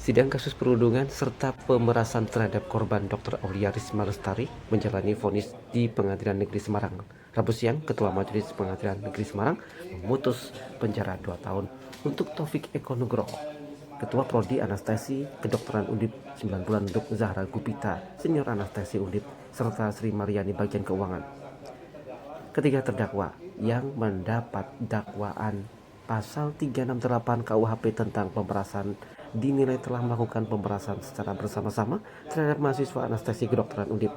Sidang kasus perundungan serta pemerasan terhadap korban Dr. Aulia Risma Lestari menjalani vonis di Pengadilan Negeri Semarang. Rabu siang, Ketua Majelis Pengadilan Negeri Semarang memutus penjara 2 tahun untuk Taufik Eko Nugroho. Ketua Prodi Anestesi Kedokteran Undip 9 bulan untuk Zahra Gupita, Senior Anestesi Undip, serta Sri Mariani bagian keuangan. Ketiga terdakwa yang mendapat dakwaan pasal 368 KUHP tentang pemerasan dinilai telah melakukan pemerasan secara bersama-sama terhadap mahasiswa anestesi kedokteran Undip.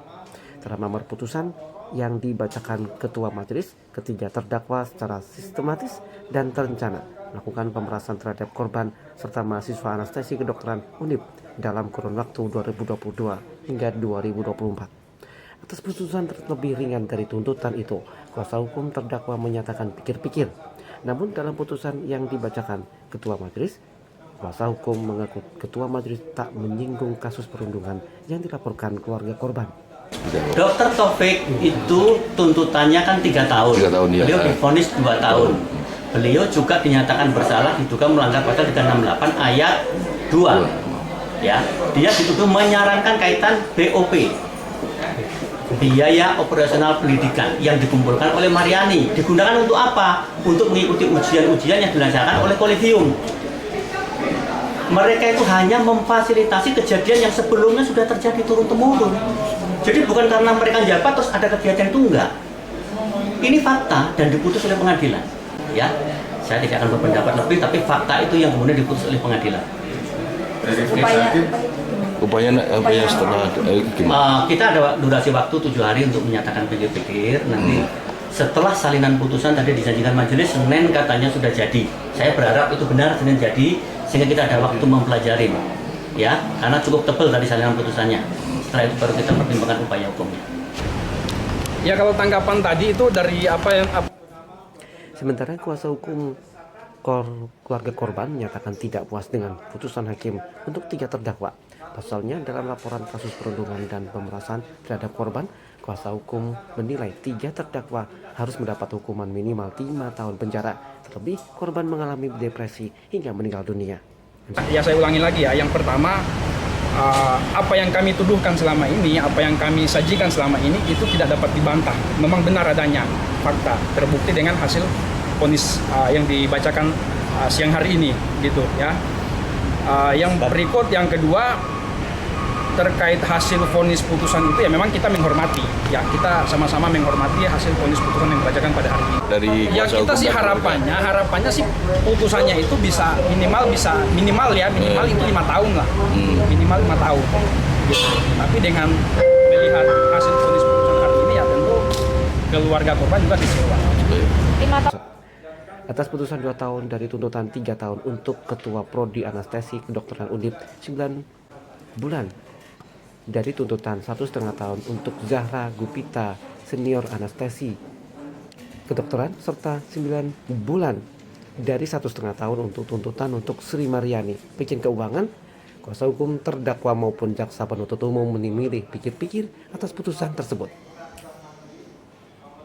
Dalam amar putusan yang dibacakan Ketua Majelis, ketiga terdakwa secara sistematis dan terencana melakukan pemerasan terhadap korban serta mahasiswa anestesi kedokteran Undip dalam kurun waktu 2022 hingga 2024. Atas putusan terlebih ringan dari tuntutan itu, kuasa hukum terdakwa menyatakan pikir-pikir. Namun dalam putusan yang dibacakan Ketua Majelis, kuasa hukum mengaku Ketua Majelis tak menyinggung kasus perundungan yang dilaporkan keluarga korban. Dokter Taufik itu tuntutannya kan 3 tahun. 3 tahun ya. Beliau divonis 2 tahun. Beliau juga dinyatakan bersalah diduga melanggar pasal 368 ayat 2. Ya, dia dituduh menyarankan kaitan BOP. Biaya operasional pendidikan yang dikumpulkan oleh Mariani digunakan untuk apa? Untuk mengikuti ujian-ujian yang dilaksanakan oleh kolegium. Mereka itu hanya memfasilitasi kejadian yang sebelumnya sudah terjadi turun-temurun. Jadi bukan karena mereka jabat terus ada kegiatan itu enggak. Ini fakta dan diputus oleh pengadilan. Ya, saya tidak akan berpendapat lebih, tapi fakta itu yang kemudian diputus oleh pengadilan. Upaya setelah gimana? Kita ada durasi waktu 7 hari untuk menyatakan pikir-pikir. Nanti setelah salinan putusan tadi dijanjikan majelis Senin katanya sudah jadi. Saya berharap itu benar Senin jadi, sehingga kita ada waktu mempelajari, ya, karena cukup tebal tadi salinan putusannya. Setelah itu baru kita pertimbangkan upaya hukumnya. Ya, kalau tanggapan tadi itu dari Sementara kuasa hukum keluarga korban menyatakan tidak puas dengan putusan hakim untuk 3 terdakwa. Pasalnya dalam laporan kasus perundungan dan pemerasan terhadap korban, kuasa hukum menilai 3 terdakwa harus mendapat hukuman minimal 5 tahun penjara. Terlebih korban mengalami depresi hingga meninggal dunia. Ya, saya ulangi lagi ya. Yang pertama, apa yang kami tuduhkan selama ini, apa yang kami sajikan selama ini itu tidak dapat dibantah. Memang benar adanya fakta, terbukti dengan hasil vonis yang dibacakan siang hari ini, gitu ya. Yang berikut, yang kedua, terkait hasil vonis putusan itu ya memang kita menghormati, ya kita sama-sama menghormati hasil vonis putusan yang dibacakan pada hari ini. Dari Ya kita sih harapannya sih putusannya itu bisa minimal itu 5 tahun lah, minimal 5 tahun. Gitu. Tapi dengan melihat hasil vonis putusan hari ini ya tentu keluarga korban juga kecewa. Atas putusan 2 tahun dari tuntutan 3 tahun untuk Ketua Prodi Anestesi Kedokteran Undip 9 bulan dari tuntutan 1,5 tahun untuk Zahra Gupita, Senior Anestesi Kedokteran, serta 9 bulan dari 1,5 tahun untuk tuntutan untuk Sri Mariani, bagian keuangan. Kuasa hukum terdakwa maupun jaksa penuntut umum memilih pikir-pikir atas putusan tersebut.